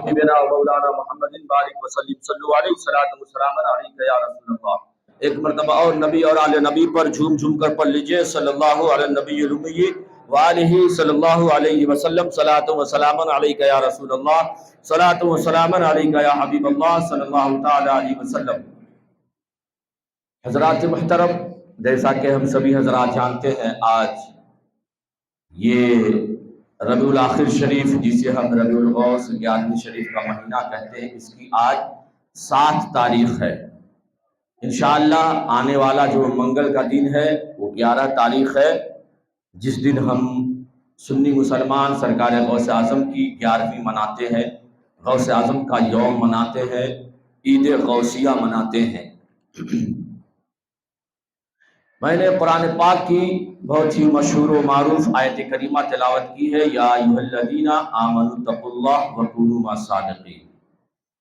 حبیبنا و مولانا محمد بارک وسلم صلو علیہ الصلوۃ والسلام علیک یا رسول اللہ۔ ایک مرتبہ اور نبی اور آل نبی پر جھوم جھوم کر پڑھ لیجئے صلی اللہ علی النبی الامی وآلہ صلی اللہ علیہ وسلم صلاۃ و سلام علیک یا رسول اللہ، صلاۃ و سلام علیک یا حبیب اللہ صلی اللہ تعالی علیہ وسلم۔ حضرات محترم، جیسا کہ ہم سبھی حضرات جانتے ہیں، آج یہ ربیع الاخر شریف، جسے ہم ربیع الغوث 11ویں شریف کا مہینہ کہتے ہیں، اس کی آج 7 تاریخ ہے۔ انشاءاللہ آنے والا جو منگل کا دن ہے وہ 11 تاریخ ہے، جس دن ہم سنی مسلمان سرکار غوث اعظم کی 11ویں مناتے ہیں، غوث اعظم کا یوم مناتے ہیں، عید غوثیہ مناتے ہیں۔ میں نے قرآن پاک کی بہت ہی مشہور و معروف آیت کریمہ تلاوت کی ہے، یا ایھا الذین آمنوا اتقوا اللہ وکونوا مع الصادقین۔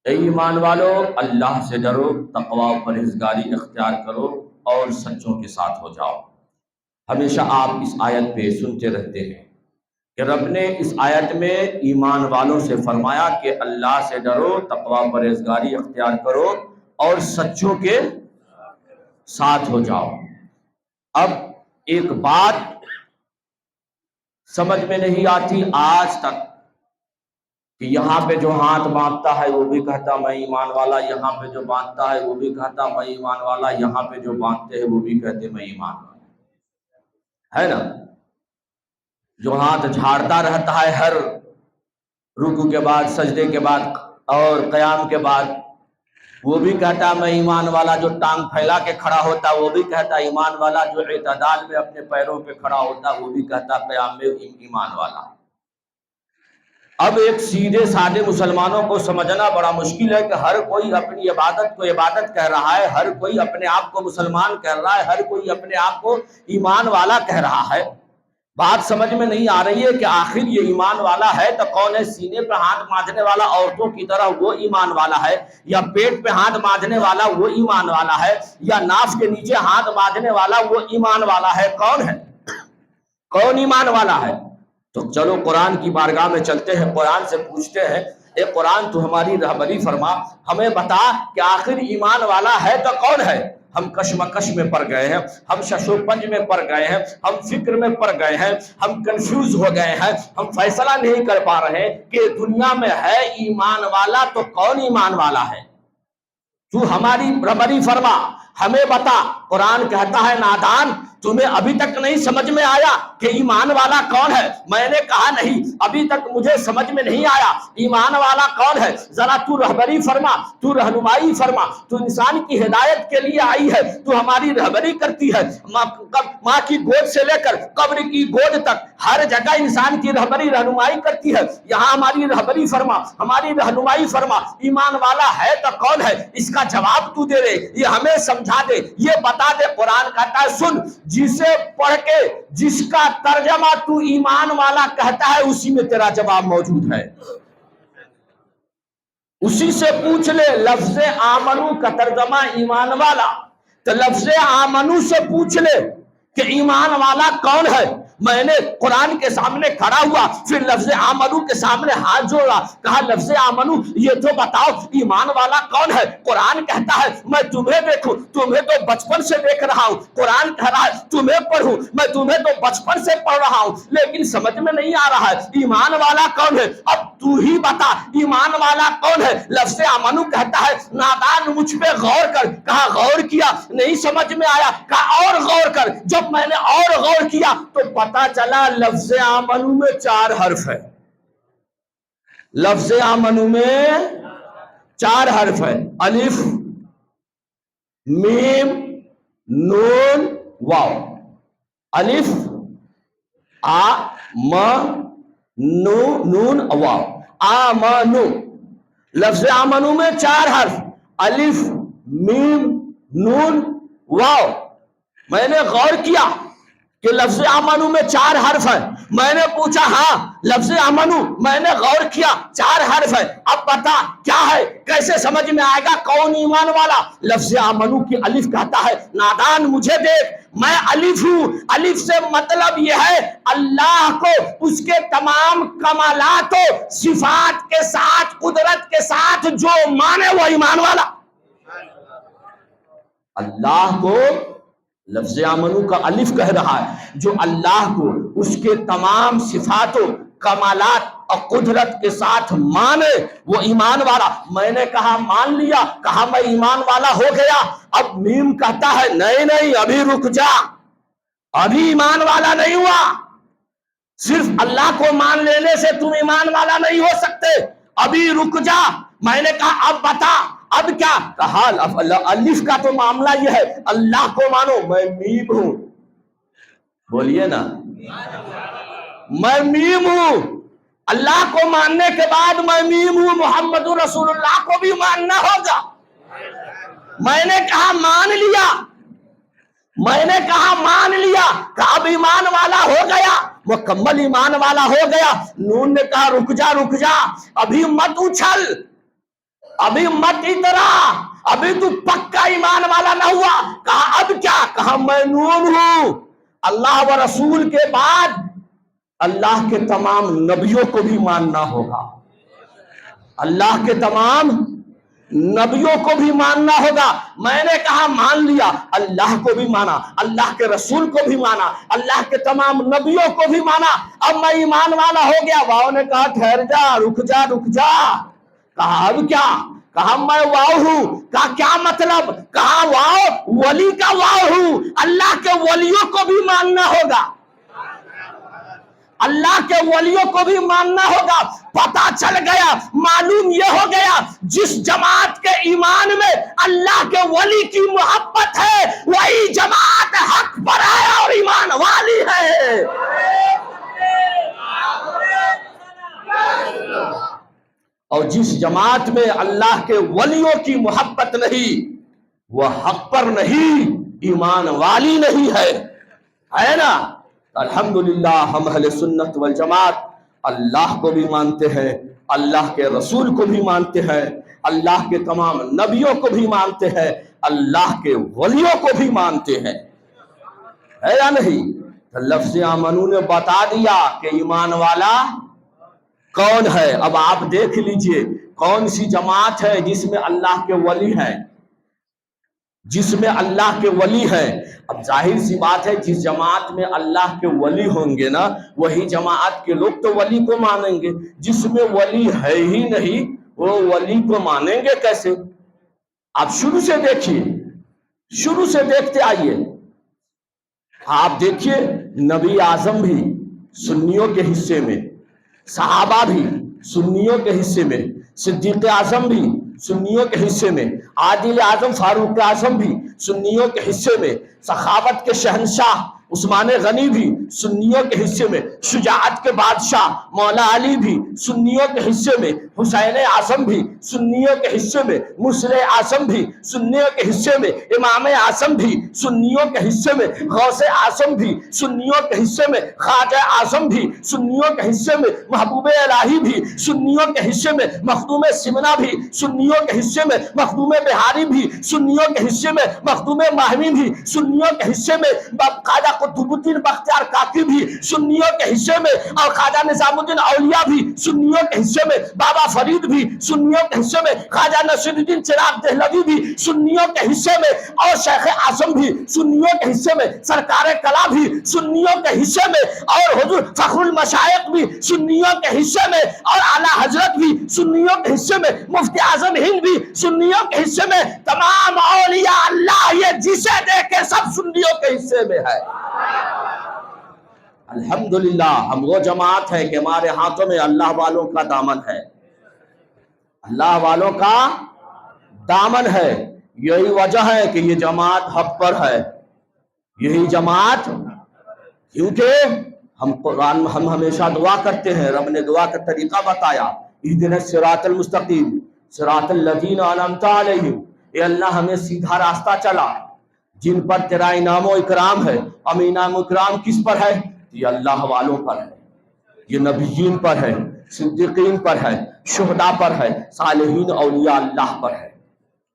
اے ایمان والو، اللہ سے ڈرو، تقوی و پرہیزگاری اختیار کرو اور سچوں کے ساتھ ہو جاؤ۔ ہمیشہ آپ اس آیت پہ سنتے رہتے ہیں کہ رب نے اس آیت میں ایمان والوں سے فرمایا کہ اللہ سے ڈرو، تقوی و پرہیزگاری اختیار کرو اور سچوں کے ساتھ ہو جاؤ۔ اب ایک بات سمجھ میں نہیں آتی آج تک کہ یہاں پہ جو ہاتھ باندھتا ہے وہ بھی کہتا میں ایمان والا، یہاں پہ جو باندھتا ہے وہ بھی کہتا میں ایمان والا، یہاں پہ جو باندھتے ہیں وہ بھی کہتے میں ایمان والا، ہے نا؟ جو ہاتھ جھاڑتا رہتا ہے ہر رکوع کے بعد، سجدے کے بعد اور قیام کے بعد، وہ بھی کہتا میں ایمان والا، جو ٹانگ پھیلا کے کھڑا ہوتا وہ بھی کہتا ایمان والا، جو اعتدال میں اپنے پیروں پہ کھڑا ہوتا وہ بھی کہتا قیام میں ایمان والا۔ اب ایک سیدھے سادے مسلمانوں کو سمجھنا بڑا مشکل ہے کہ ہر کوئی اپنی عبادت کو عبادت کہہ رہا ہے، ہر کوئی اپنے آپ کو مسلمان کہہ رہا ہے، ہر کوئی اپنے آپ کو ایمان والا کہہ رہا ہے۔ بات سمجھ میں نہیں آ رہی ہے کہ آخر یہ ایمان والا ہے تو کون ہے؟ سینے پہ ہاتھ باندھنے والا عورتوں کی طرح وہ ایمان والا ہے، یا پیٹ پہ ہاتھ باندھنے والا وہ ایمان والا ہے، یا ناف کے نیچے ہاتھ باندھنے والا وہ ایمان والا ہے؟ کون ہے؟ کون ایمان والا ہے؟ تو چلو قرآن کی بارگاہ میں چلتے ہیں، قرآن سے پوچھتے ہیں، اے قرآن تو ہماری رہبری فرما، ہمیں بتا کہ آخر ایمان والا ہے تو کون ہے؟ ہم کشمکش میں پڑ گئے ہیں، ہم شش و پنج میں پڑ گئے ہیں، ہم فکر میں پڑ گئے ہیں، ہم کنفیوز ہو گئے ہیں، ہم فیصلہ نہیں کر پا رہے کہ دنیا میں ہے ایمان والا تو کون ایمان والا ہے؟ تو ہماری رہبری فرما، ہمیں بتا۔ قرآن کہتا ہے نادان، تمہیں ابھی تک نہیں سمجھ میں آیا کہ ایمان والا کون ہے؟ میں نے کہا نہیں، ابھی تک مجھے سمجھ میں نہیں آیا ایمان والا کون ہے۔ ذرا تو رہبری فرما، تو رہنمائی فرما، تو انسان کی ہدایت کے لیے آئی ہے، تو ہماری رہبری کرتی ہے، ماں کی گود سے لے کر قبر کی گود تک ہر جگہ انسان کی رہبری رہنمائی کرتی ہے، یہاں ہماری رہبری فرما، ہماری رہنمائی فرما۔ ایمان والا ہے تو کون ہے؟ اس کا جواب تو دے دے، یہ ہمیں سمجھا دے، یہ بتا دے۔ قرآن کہتا ہے سن، جسے پڑھ کے جس کا ترجمہ تو ایمان والا کہتا ہے اسی میں تیرا جواب موجود ہے، اسی سے پوچھ لے۔ لفظ آمنو کا ترجمہ ایمان والا، تو لفظ آمنو سے پوچھ لے کہ ایمان والا کون ہے۔ میں نے قرآن کے سامنے کھڑا ہوا، پھر لفظ آمنو کے سامنے ہاتھ جوڑا، کہا لفظ آمنو یہ تو بتاؤ ایمان والا کون ہے۔ قرآن کہتا ہے میں تمہیں دیکھوں، تمہیں تو بچپن سے دیکھ رہا ہوں۔ قرآن کہہ رہا ہے تمہیں پڑھوں، میں تمہیں تو بچپن سے پڑھ رہا ہوں، لیکن سمجھ میں نہیں آ رہا ہے ایمان والا کون ہے۔ اب تو ہی بتا ایمان والا کون ہے۔ لفظ آمنو کہتا ہے نادان مجھ پہ غور کر، کہا غور کیا نہیں سمجھ میں آیا، کہا اور غور کر۔ جب میں نے اور غور کیا تو پتا چلا لفظ آمنو میں 4 حرف ہے، لفظ آمنو میں 4 حرف ہے، الف میم نون واو۔ الف آ م نو نون واو، آمنو۔ لفظ آمنو میں 4 حرف، الف میم نون واو۔ میں نے غور کیا کہ لفظ آمنو میں 4 حرف ہے۔ میں نے پوچھا ہاں لفظ آمنو، میں نے غور کیا 4 حرف ہے، اب بتا کیا ہے، کیسے سمجھ میں آئے گا کون ایمان والا۔ لفظ آمنو کی الف کہتا ہے نادان مجھے دیکھ، میں الف ہوں۔ الف سے مطلب یہ ہے اللہ کو اس کے تمام کمالات و صفات کے ساتھ قدرت کے ساتھ جو مانے وہ ایمان والا. اللہ کو لفظ آمنو کا الف کہہ رہا ہے، جو اللہ کو اس کے تمام صفات و کمالات اور قدرت کے ساتھ مانے وہ ایمان والا. میں نے کہا مان لیا، کہا میں ایمان والا ہو گیا. اب میم کہتا ہے نہیں ابھی رک جا، ابھی ایمان والا نہیں ہوا. صرف اللہ کو مان لینے سے تم ایمان والا نہیں ہو سکتے، ابھی رک جا. میں نے کہا اب بتا اب کیا؟ کہا الف کا تو معاملہ یہ ہے، اللہ کو مانو، میں میم ہوں. بولیے نا، میں میم ہوں. اللہ کو ماننے کے بعد میں میم ہوں، محمد رسول اللہ کو بھی ماننا ہوگا. میں نے کہا مان لیا، میں نے کہا مان لیا، کہ اب ایمان والا ہو گیا، مکمل ایمان والا ہو گیا. نون نے کہا رک جا، ابھی مت اچھل، ابھی مت اترا، ابھی تو پکا ایمان والا نہ ہوا. کہا اب کیا؟ کہا میں نون ہوں. اللہ و رسول کے بعد اللہ کے تمام نبیوں کو بھی ماننا ہوگا، اللہ کے تمام نبیوں کو بھی ماننا ہوگا. میں نے کہا مان لیا، اللہ کو بھی مانا، اللہ کے رسول کو بھی مانا، اللہ کے تمام نبیوں کو بھی مانا. اب میں ایمان والا ہو گیا. واؤ نے کہا ٹھہر جا، رک جا. کہا اب کیا؟ کہا میں واؤ ہوں. کہا کیا مطلب؟ کہا واؤ ولی کا واؤ ہوں، اللہ کے ولیوں کو بھی ماننا ہوگا، اللہ کے ولیوں کو بھی ماننا ہوگا. پتا چل گیا، معلوم یہ ہو گیا، جس جماعت کے ایمان میں اللہ کے ولی کی محبت ہے وہی جماعت حق پر ہے اور ایمان والی ہے. اور جس جماعت میں اللہ کے ولیوں کی محبت نہیں وہ حق پر نہیں، ایمان والی نہیں ہے نا. الحمدللہ ہم اہل سنت والجماعت اللہ کو بھی مانتے ہیں، اللہ کے رسول کو بھی مانتے ہیں، اللہ کے تمام نبیوں کو بھی مانتے ہیں، اللہ کے ولیوں کو بھی مانتے ہیں، ہے یا نہیں؟ لفظ آمنو نے بتا دیا کہ ایمان والا کون ہے. اب آپ دیکھ لیجئے کون سی جماعت ہے جس میں اللہ کے ولی ہیں، جس میں اللہ کے ولی ہیں. اب ظاہر سی بات ہے جس جماعت میں اللہ کے ولی ہوں گے نا وہی جماعت کے لوگ تو ولی کو مانیں گے. جس میں ولی ہے ہی نہیں وہ ولی کو مانیں گے کیسے؟ آپ شروع سے دیکھیے، شروع سے دیکھتے آئیے. آپ دیکھیے نبی اعظم بھی سنیوں کے حصے میں، صحابہ بھی سنیوں کے حصے میں، صدیق اعظم بھی سنیوں کے حصے میں، عادل اعظم فاروق اعظم بھی سنیوں کے حصے میں، سخاوت کے شہنشاہ عثمان غنی بھی سنیوں کے حصے میں، شجاعت کے بادشاہ مولا علی بھی سنیوں کے حصے میں، حسین اعظم بھی سنیوں کے حصے میں، مسلح اعظم بھی سنیوں کے حصے میں، امام اعظم بھی سنیوں کے حصے میں، غوث اعظم بھی سنیوں کے حصے میں، خواجہ اعظم بھی سنیوں کے حصے میں، محبوب الہی بھی سنیوں کے حصے میں، مخدوم سمنا بھی سنیوں کے حصے میں، مخدوم بہاری بھی سنیوں کے حصے میں، مخدوم ماہوی بھی سنیوں کے حصے میں، خواجہ قطب الدین بختیار کاکی بھی سنیوں کے حصے میں، اور خواجہ نظام الدین اولیاء بھی سنیوں کے حصے میں، بابا فرید بھی سنیوں کے حصے میں، خواجہ نصیر الدین چراغ دہلوی بھی سنیوں کے حصے میں، اور شیخ اعظم بھی سنیوں کے حصے میں، سرکار کلا بھی سنیوں کے حصے میں، اور حضور فخر المشائخ بھی سنیوں کے حصے میں، اور اعلیٰ حضرت بھی سنیوں کے حصے میں، مفتی اعظم ہند بھی سنیوں کے حصے میں. تمام اولیاء اللہ یہ جسے دیکھے سب سنیوں کے حصے میں ہے. الحمدللہ ہم وہ جماعت ہے کہ ہمارے ہاتھوں میں اللہ والوں کا دامن ہے، اللہ والوں کا دامن ہے. یہی وجہ ہے کہ یہ جماعت حق پر ہے، یہی جماعت، کیونکہ ہم ہمیشہ دعا کرتے ہیں، رب نے دعا کا طریقہ بتایا، اہدنا الصراط المستقیم صراط الذین انعمت علیہم. اے اللہ ہمیں سیدھا راستہ چلا جن پر تیرا انعام و اکرام ہے. ہم انعام و اکرام کس پر ہے؟ یہ اللہ والوں پر ہے، یہ نبیین پر ہے، صدیقین پر ہے، شہداء پر ہے، صالحین اولیاء اللہ پر ہے.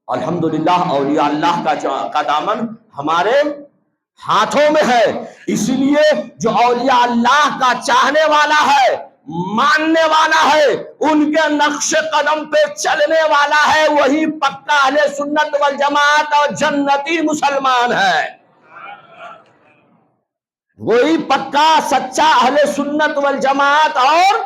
الحمدللہ اولیاء اللہ کا دامن ہمارے ہاتھوں میں ہے. اسی لیے جو اولیاء اللہ کا چاہنے والا ہے ماننے والا ہے، ان کے نقش قدم پہ چلنے والا ہے، وہی پکا اہل سنت والجماعت اور جنتی مسلمان ہے۔ وہی پکا سچا اہل سنت والجماعت اور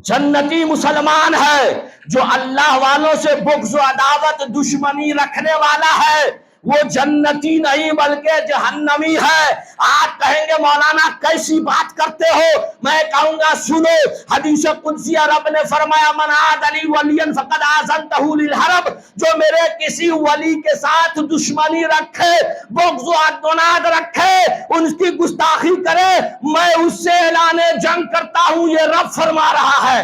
جنتی مسلمان ہے، جو اللہ والوں سے بغض و عداوت دشمنی رکھنے والا ہے وہ جنتی نہیں بلکہ جہنمی ہے۔ آپ کہیں گے مولانا کیسی بات کرتے ہو؟ میں کہوں گا سنو، حدیث قدسی رب نے فرمایا من عاد لی ولیا فقد آذنتہ للحرب، جو میرے کسی ولی کے ساتھ دشمنی رکھے، بغض و عناد رکھے، ان کی گستاخی کرے، میں اس سے اعلان جنگ کرتا ہوں، یہ رب فرما رہا ہے۔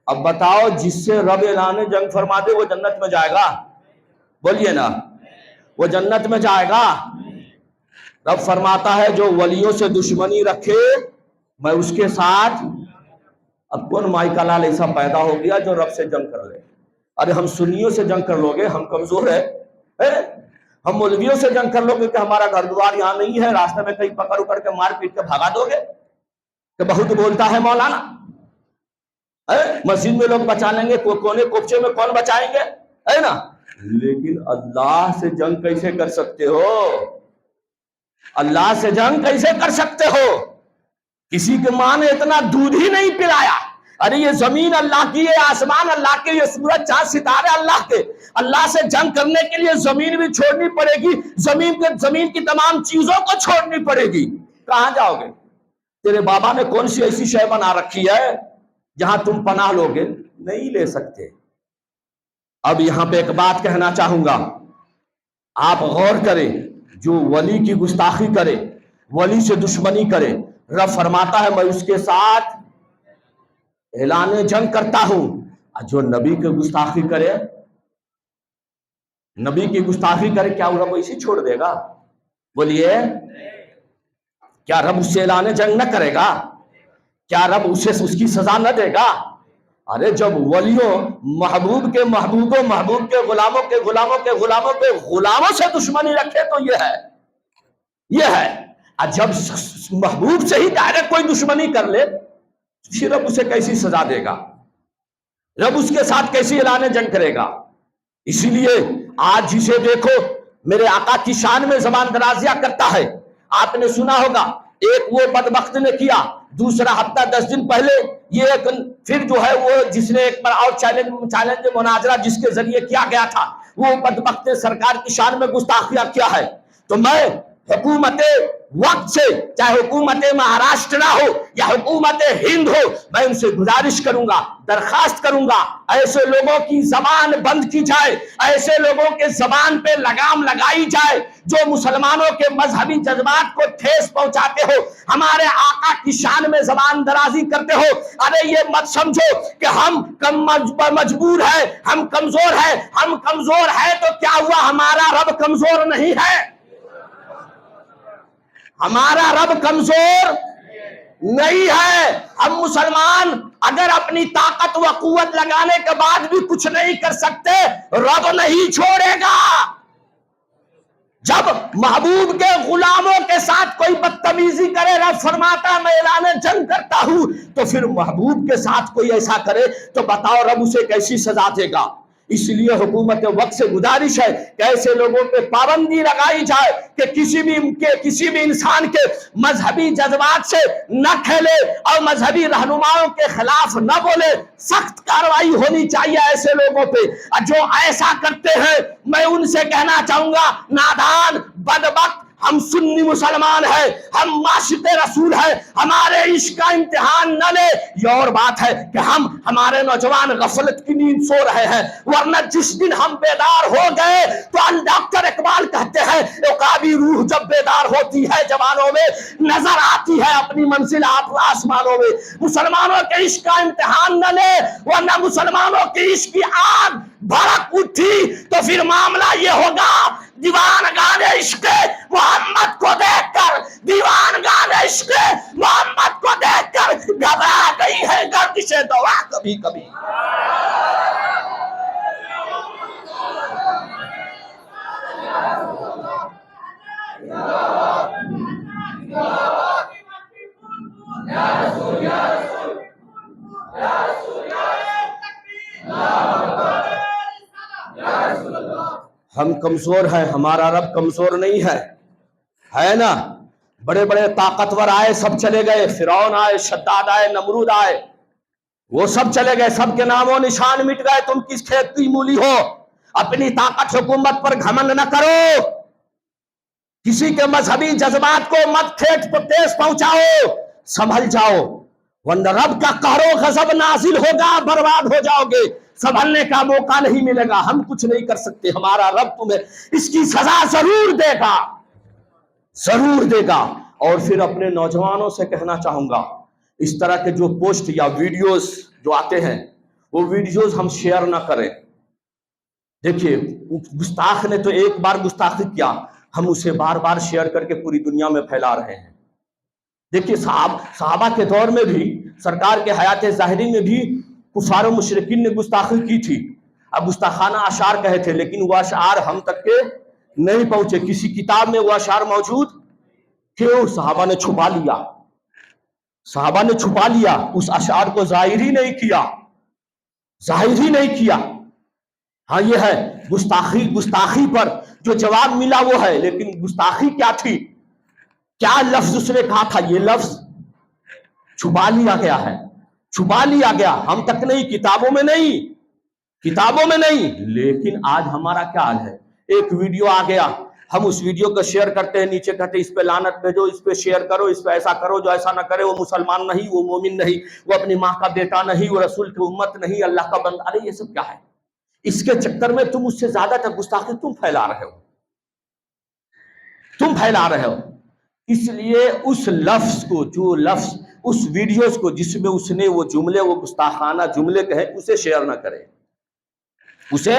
اب بتاؤ جس سے رب اعلان جنگ فرما دے وہ جنت میں جائے گا؟ بولیے نا، وہ جنت میں جائے گا؟ رب فرماتا ہے جو ولیوں سے دشمنی رکھے میں اس کے ساتھ۔ اب کون مائکا لال ایسا پیدا ہو گیا جو رب سے جنگ کر لے؟ ارے ہم سنیوں سے جنگ کر لو گے، ہم کمزور ہے؟ ہم مولویوں سے جنگ کر لو گے کہ ہمارا گھر دوار یہاں نہیں ہے، راستے میں کہیں پکڑ اکڑ کے مار پیٹ کے بھگا دو گے کہ بہت بولتا ہے مولانا؟ مسجد میں لوگ بچا لیں گے، کونے کوپچے میں کون بچائیں گے، ہے نا؟ لیکن اللہ سے جنگ کیسے کر سکتے ہو؟ اللہ سے جنگ کیسے کر سکتے ہو؟ کسی کے ماں نے اتنا دودھ ہی نہیں پلایا۔ ارے یہ زمین اللہ کی ہے، آسمان اللہ کے، یہ سورج چاند ستارے اللہ کے۔ اللہ سے جنگ کرنے کے لیے زمین بھی چھوڑنی پڑے گی، زمین کی تمام چیزوں کو چھوڑنی پڑے گی۔ کہاں جاؤ گے؟ تیرے بابا نے کون سی ایسی شے بنا رکھی ہے جہاں تم پناہ لوگے؟ نہیں لے سکتے۔ اب یہاں پہ ایک بات کہنا چاہوں گا، آپ غور کریں، جو ولی کی گستاخی کرے، ولی سے دشمنی کرے، رب فرماتا ہے میں اس کے ساتھ اعلان جنگ کرتا ہوں۔ جو نبی کی گستاخی کرے، نبی کی گستاخی کرے، کیا وہ رب اسی چھوڑ دے گا؟ بولیے، کیا رب اس سے اعلان جنگ نہ کرے گا؟ کیا رب اسے اس کی سزا نہ دے گا؟ ارے جب ولیوں محبوب کے محبوبوں، محبوب کے غلاموں کے غلاموں کے غلاموں کے غلاموں سے دشمنی رکھے تو یہ ہے۔ اور جب محبوب سے ہی ڈائریکٹ کوئی دشمنی کر لے پھر رب اسے کیسی سزا دے گا؟ رب اس کے ساتھ کیسی اعلان جنگ کرے گا؟ اسی لیے آج جسے دیکھو میرے آقا کی شان میں زبان درازیاں کرتا ہے، آپ نے سنا ہوگا ایک وہ بدبخت نے کیا، دوسرا ہفتہ 10 دن پہلے یہ پھر جو ہے وہ جس نے ایک بار اور چیلنج مناظرہ جس کے ذریعے کیا گیا تھا، وہ بدبخت نے سرکار کی شان میں گستاخیاں کیا ہے۔ تو میں حکومت وقت سے، چاہے حکومت مہاراشٹر ہو یا حکومت ہند ہو، میں ان سے گزارش کروں گا، درخواست کروں گا، ایسے لوگوں کی زبان بند کی جائے، ایسے لوگوں کے زبان پہ لگام لگائی جائے جو مسلمانوں کے مذہبی جذبات کو ٹھیس پہنچاتے ہو، ہمارے آقا کی شان میں زبان درازی کرتے ہو۔ ارے یہ مت سمجھو کہ ہم مجبور ہیں، ہم کمزور ہیں۔ ہم کمزور ہیں تو کیا ہوا؟ ہمارا رب کمزور نہیں ہے، ہمارا رب کمزور نہیں ہے۔ ہم مسلمان اگر اپنی طاقت و قوت لگانے کے بعد بھی کچھ نہیں کر سکتے، رب نہیں چھوڑے گا۔ جب محبوب کے غلاموں کے ساتھ کوئی بدتمیزی کرے، رب فرماتا ہے میں اعلان جنگ کرتا ہوں، تو پھر محبوب کے ساتھ کوئی ایسا کرے تو بتاؤ رب اسے کیسی سزا دے گا؟ اس لیے حکومت وقت سے گزارش ہے کہ ایسے لوگوں پہ پابندی لگائی جائے کہ کسی بھی انسان کے مذہبی جذبات سے نہ کھیلے اور مذہبی رہنماؤں کے خلاف نہ بولے۔ سخت کارروائی ہونی چاہیے ایسے لوگوں پہ، جو ایسا کرتے ہیں میں ان سے کہنا چاہوں گا نادان، بدبخت، ہم سنی مسلمان ہیں، ہم معاشق رسول ہیں، ہمارے عشق کا امتحان نہ لے۔ یہ اور بات ہے کہ ہمارے نوجوان غفلت کی نیند سو رہے ہیں، ورنہ جس دن ہم بیدار ہو گئے تو ڈاکٹر اقبال کہتے ہیں عقابی روح جب بیدار ہوتی ہے جوانوں میں، نظر آتی ہے اپنی منزل آسمانوں میں۔ مسلمانوں کے عشق کا امتحان نہ لے، ورنہ مسلمانوں کے عشق کی آگ بھڑک اٹھی تو پھر معاملہ یہ ہوگا دیوان گان عشق محمد کو دیکھ کر، دیوان گان عشق محمد کو دیکھ کر گھبرا گئی ہے گردش دعا کبھی کبھی۔ یا رسول یا ہم کمزور ہیں، ہمارا رب کمزور نہیں ہے نا؟ بڑے بڑے طاقتور آئے، سب چلے گئے، فرعون آئے، شداد آئے، نمرود آئے، وہ سب چلے گئے، سب کے نام و نشان مٹ گئے۔ تم کس کھیت کی مولی ہو؟ اپنی طاقت حکومت پر گھمنڈ نہ کرو، کسی کے مذہبی جذبات کو مت ٹھیس پہنچاؤ، سنبھل جاؤ، ورنہ رب کا قہر و غضب نازل ہوگا، برباد ہو جاؤ گے، سنبھلنے کا موقع نہیں ملے گا۔ ہم کچھ نہیں کر سکتے، ہمارا رب تمہیں اس کی سزا ضرور دے گا، ضرور دے گا۔ اور پھر اپنے نوجوانوں سے کہنا چاہوں گا، اس طرح کے جو پوسٹ یا ویڈیوز جو آتے ہیں وہ ویڈیوز ہم شیئر نہ کریں۔ دیکھیے، گستاخ نے تو ایک بار گستاخی کیا، ہم اسے بار بار شیئر کر کے پوری دنیا میں پھیلا رہے ہیں۔ دیکھیے، صحابہ کے دور میں بھی، سرکار کے حیات ظاہری میں بھی کفار و مشرکین نے گستاخی کی تھی۔ اب گستاخانہ اشعار کہے تھے، لیکن وہ اشعار ہم تک کے نہیں پہنچے، کسی کتاب میں وہ اشعار موجود کیوں؟ صحابہ نے چھپا لیا، صحابہ نے چھپا لیا، اس اشعار کو ظاہر ہی نہیں کیا، ظاہر ہی نہیں کیا۔ ہاں، یہ ہے گستاخی پر جو جواب ملا وہ ہے، لیکن گستاخی کیا تھی، کیا لفظ اس نے کہا تھا، یہ لفظ چھپا لیا گیا ہے، چھپا لیا گیا، ہم تک نہیں، کتابوں میں نہیں، کتابوں میں نہیں۔ لیکن آج ہمارا کیا حال ہے؟ ایک ویڈیو آ گیا، ہم اس ویڈیو کو شیئر کرتے ہیں، نیچے کہتے ہیں اس پہ لعنت بھیجو، اس پہ شیئر کرو، اس پہ ایسا کرو، جو ایسا نہ کرے وہ مسلمان نہیں، وہ مومن نہیں، وہ اپنی ماں کا بیٹا نہیں، وہ رسول کی امت نہیں، اللہ کا بندہ۔ ارے یہ سب کیا ہے؟ اس کے چکر میں تم اس سے زیادہ تک گستاخی تم پھیلا رہے ہو، تم پھیلا رہے ہو۔ اس لیے اس لفظ کو، جو لفظ اس ویڈیوز کو جس میں اس نے وہ جملے، وہ گستاخانہ جملے کہے، اسے شیئر نہ کرے، اسے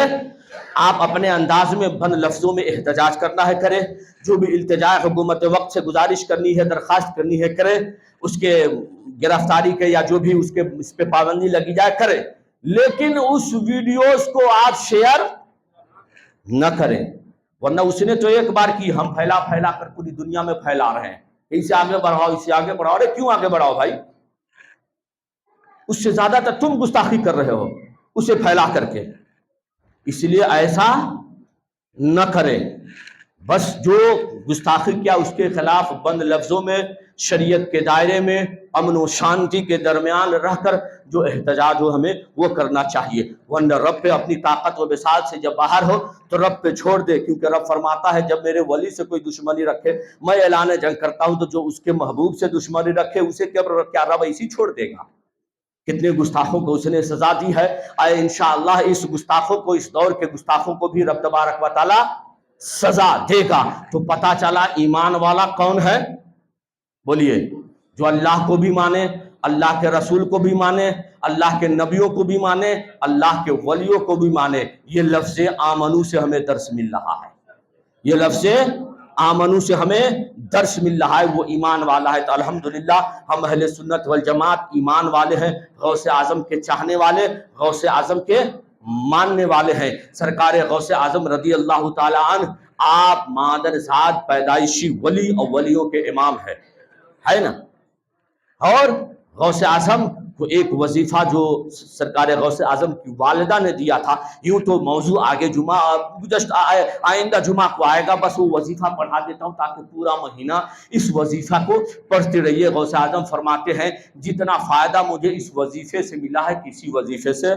آپ اپنے انداز میں بند لفظوں میں احتجاج کرنا ہے کرے، جو بھی التجا حکومت وقت سے گزارش کرنی ہے، درخواست کرنی ہے کرے، اس کے گرفتاری کے یا جو بھی اس پہ پابندی لگی جائے کرے، لیکن اس ویڈیوز کو آپ شیئر نہ کریں، ورنہ اس نے تو ایک بار کی، ہم پھیلا پھیلا کر پوری دنیا میں پھیلا رہے ہیں، اسے آگے بڑھاؤ، اسے آگے بڑھاؤ۔ ارے کیوں آگے بڑھاؤ بھائی؟ اس سے زیادہ تر تم گستاخی کر رہے ہو اسے پھیلا کر کے، اس لیے ایسا نہ کریں۔ بس جو گستاخی کیا اس کے خلاف بند لفظوں میں، شریعت کے دائرے میں، امن و شانتی کے درمیان رہ کر جو احتجاج ہو ہمیں وہ کرنا چاہیے، ورنہ رب پہ اپنی طاقت و بساط سے جب باہر ہو تو رب پہ چھوڑ دے، کیونکہ رب فرماتا ہے جب میرے ولی سے کوئی دشمنی رکھے میں اعلان جنگ کرتا ہوں، تو جو اس کے محبوب سے دشمنی رکھے اسے کیا رب ایسی چھوڑ دے گا؟ کتنے گستاخوں کو اس نے سزا دی ہے، آئے انشاءاللہ اس گستاخوں کو، اس دور کے گستاخوں کو بھی رب تبارک و تعالی سزا دے گا۔ تو پتا چلا ایمان والا کون ہے؟ بولیے، جو اللہ کو بھی مانے، اللہ کے رسول کو بھی مانے، اللہ کے نبیوں کو بھی مانے، اللہ کے ولیوں کو بھی مانے۔ یہ لفظ آمنو سے ہمیں درس مل رہا ہے، یہ لفظ آمنو سے ہمیں درس مل رہا ہے، وہ ایمان والا ہے۔ تو الحمدللہ ہم اہل سنت والجماعت ایمان والے ہیں، غوث اعظم کے چاہنے والے، غوث اعظم کے ماننے والے ہیں۔ سرکار غوث اعظم رضی اللہ تعالی عنہ، آپ مادر ذات پیدائشی ولی اور ولیوں کے امام ہے نا؟ اور غوث اعظم کو ایک وظیفہ جو سرکار غوث اعظم کی والدہ نے دیا تھا، یوں تو موضوع آگے جمعہ آئندہ جمعہ کو آئے گا، بس وہ وظیفہ پڑھا دیتا ہوں تاکہ پورا مہینہ اس وظیفہ کو پڑھتے رہیے۔ غوث اعظم فرماتے ہیں جتنا فائدہ مجھے اس وظیفے سے ملا ہے کسی وظیفے سے،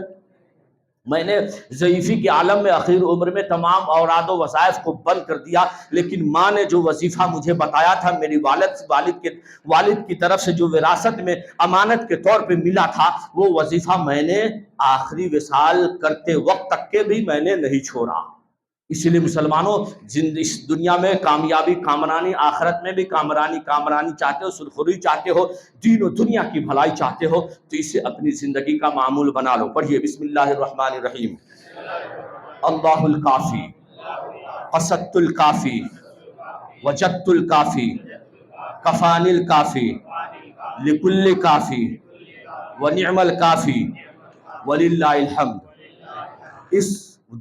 میں نے ضعیفی کے عالم میں اخیر عمر میں تمام اوراد و وظائف کو بند کر دیا، لیکن ماں نے جو وظیفہ مجھے بتایا تھا، میری والد کی طرف سے جو وراثت میں امانت کے طور پہ ملا تھا، وہ وظیفہ میں نے آخری وصال کرتے وقت تک کے بھی میں نے نہیں چھوڑا۔ اسی لیے مسلمانوں، اس دنیا میں کامیابی کامرانی، آخرت میں بھی کامرانی چاہتے ہو، سرخری چاہتے ہو، دین و دنیا کی بھلائی چاہتے ہو، تو اسے اپنی زندگی کا معمول بنا لو۔ پڑھیے بسم اللہ الرحمن الرحیم۔ اللہ الکافی، قصدت الکافی، وجدت الکافی، کفانی الکافی، لکل کافی، ونعم الکافی، وللہ الحمد۔ اس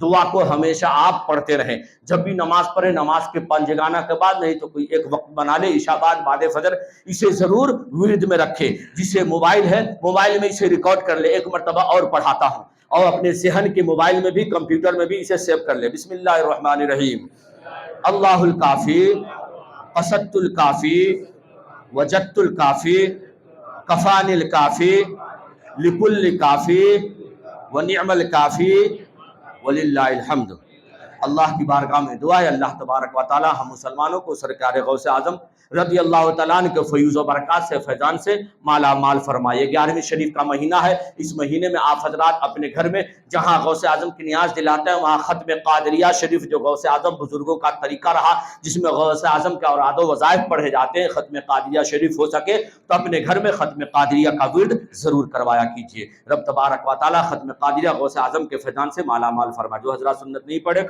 دعا کو ہمیشہ آپ پڑھتے رہیں، جب بھی نماز پڑھیں، نماز کے پنجگانہ کے بعد، نہیں تو کوئی ایک وقت بنا لے، عشاء بعد فجر، اسے ضرور ورد میں رکھے۔ جسے موبائل ہے، موبائل میں اسے ریکارڈ کر لے، ایک مرتبہ اور پڑھاتا ہوں، اور اپنے ذہن کے موبائل میں بھی کمپیوٹر میں بھی اسے سیو کر لے. بسم اللہ الرحمن الرحیم. اللہ الکافی قصدت الکافی وجدت الکافی کفانی الکافی لکل کافی ونعم الکافی وللہ الحمد. اللہ کی بارگاہ میں دعا ہے اللہ تبارک و تعالی ہم مسلمانوں کو سرکار غوث اعظم رضی اللہ تعالیٰ عنہ کے فیوز و برکات سے فیضان سے مالا مال فرمائے. 11ویں شریف کا مہینہ ہے. اس مہینے میں آپ حضرات اپنے گھر میں جہاں غوث اعظم کی نیاز دلاتے ہیں وہاں ختم قادریہ شریف جو غوث اعظم بزرگوں کا طریقہ رہا جس میں غوث اعظم کے اوراد و وظائف پڑھے جاتے ہیں، ختم قادریہ شریف ہو سکے تو اپنے گھر میں ختم قادریہ کا ورد ضرور کروایا کیجیے. رب تبارک و تعالیٰ ختم قادریہ غوث اعظم کے فیضان سے مالا مال فرمائے. جو حضرات سنت نہیں پڑھے